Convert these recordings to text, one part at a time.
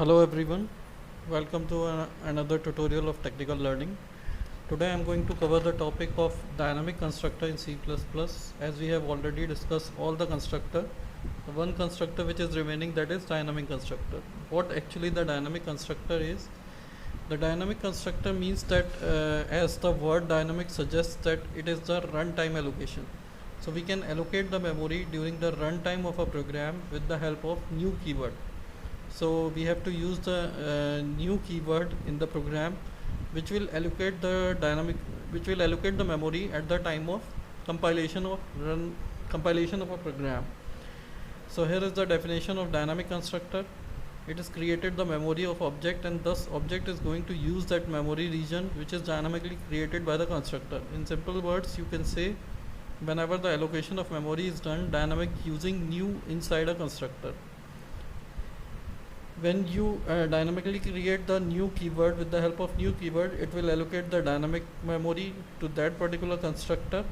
Hello everyone, welcome to another tutorial of technical learning. Today I am going to cover the topic of dynamic constructor in C++. As we have already discussed all the constructor, the one constructor which is remaining, that is dynamic constructor. What actually the dynamic constructor is? The dynamic constructor means that as the word dynamic suggests, that it is the runtime allocation. So we can allocate the memory during the runtime of a program with the help of new keyword. So we have to use the new keyword in the program which will allocate the memory at the time of compilation of a program. So here is the definition of dynamic constructor. It is created the memory of object, and thus object is going to use that memory region which is dynamically created by the constructor. In simple words, you can say whenever the allocation of memory is done dynamic using new inside a constructor. When you dynamically create the new keyword with the help of new keyword, it will allocate the dynamic memory to that particular constructor.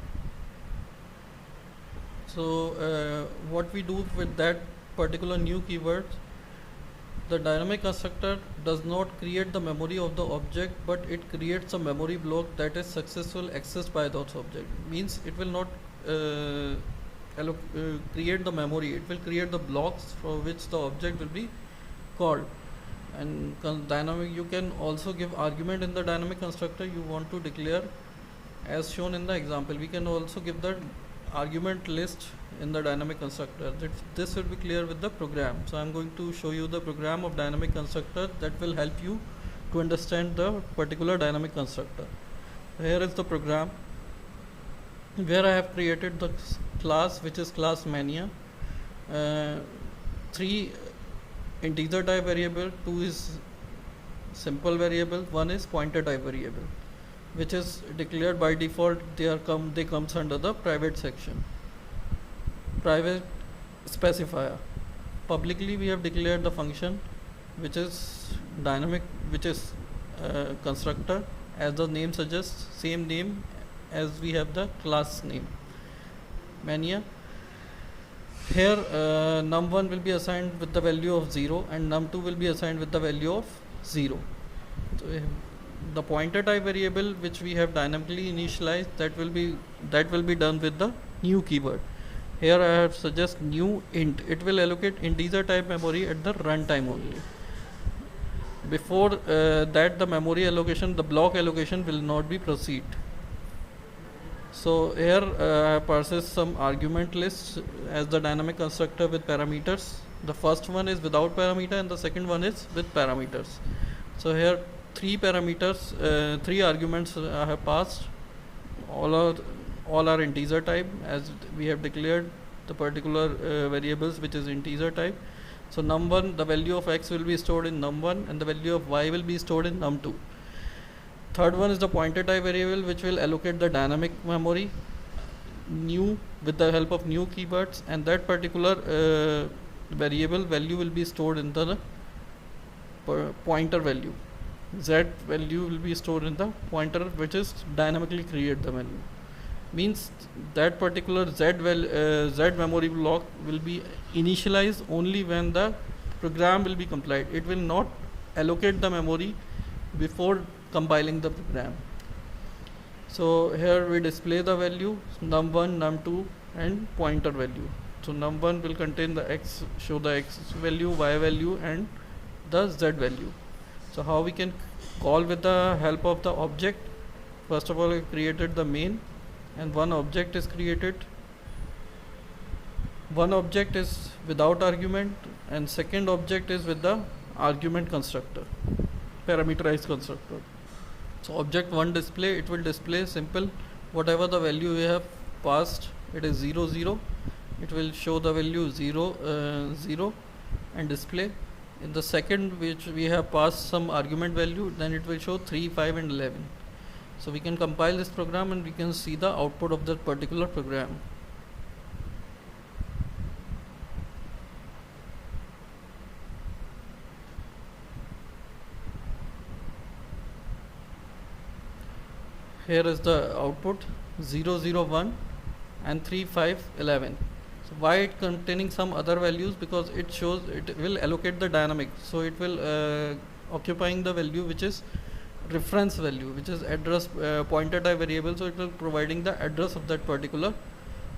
So what we do with that particular new keyword, the dynamic constructor does not create the memory of the object, but it creates a memory block that is successfully accessed by that object. Means it will not create the memory, it will create the blocks for which the object will be called. And dynamic, you can also give argument in the dynamic constructor you want to declare, as shown in the example. We can also give the argument list in the dynamic constructor. This will be clear with the program. So I'm going to show you the program of dynamic constructor that will help you to understand the particular dynamic constructor. Here is the program where I have created the class, which is class mania. 3 integer type variable, 2 is simple variable, 1 is pointer type variable, which is declared by default. They comes under the private section. Private specifier. Publicly we have declared the function which is dynamic, which is constructor, as the name suggests, same name as we have the class name mania. Here num1 will be assigned with the value of 0 and num2 will be assigned with the value of 0. So the pointer type variable which we have dynamically initialized, that will be done with the new keyword. Here I have suggest new int. It will allocate integer type memory at the runtime only. Before that, the memory allocation, the block allocation will not be proceed. So here I have processed some argument lists as the dynamic constructor with parameters. The first one is without parameter and the second one is with parameters. So here 3 parameters, 3 arguments I have passed. All are integer type, as we have declared the particular variables which is integer type. So num1, the value of x will be stored in num1 and the value of y will be stored in num2. Third one is the pointer type variable which will allocate the dynamic memory new with the help of new keywords, and that particular variable value will be stored in the pointer value. Z value will be stored in the pointer which is dynamically create the value. Means that particular Z memory block will be initialized only when the program will be compiled. It will not allocate the memory before compiling the program. So here we display the value num1, num2 and pointer value. So num1 will contain the x, show the x value, y value and the z value. So how we can call with the help of the object? First of all, we created the main and one object is created. One object is without argument and second object is with the argument constructor, parameterized constructor. So object 1 display, it will display simple whatever the value we have passed. It is 0 0, it will show the value 0 0 and display. In the second, which we have passed some argument value, then it will show 3 5 and 11. So we can compile this program and we can see the output of that particular program. Here is the output 0 0 1 and 3 5 11. So why it containing some other values? Because it shows, it will allocate the dynamic, so it will occupying the value which is reference value, which is address pointer type variable, so it will providing the address of that particular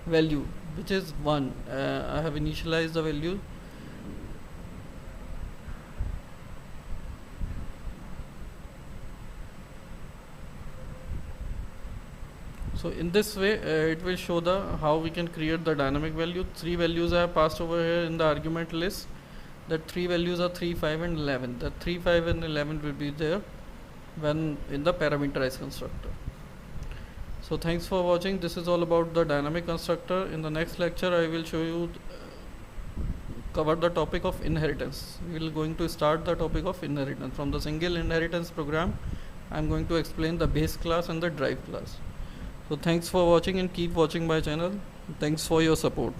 value, which is 1. I have initialized the value. So in this way it will show the how we can create the dynamic value. 3 values I have passed over here in the argument list. That 3 values are 3, 5 and 11. The 3, 5 and 11 will be there when in the parameterized constructor. So thanks for watching. This is all about the dynamic constructor. In the next lecture I will show you cover the topic of inheritance. We will going to start the topic of inheritance. From the single inheritance program I am going to explain the base class and the drive class. So thanks for watching and keep watching my channel. Thanks for your support.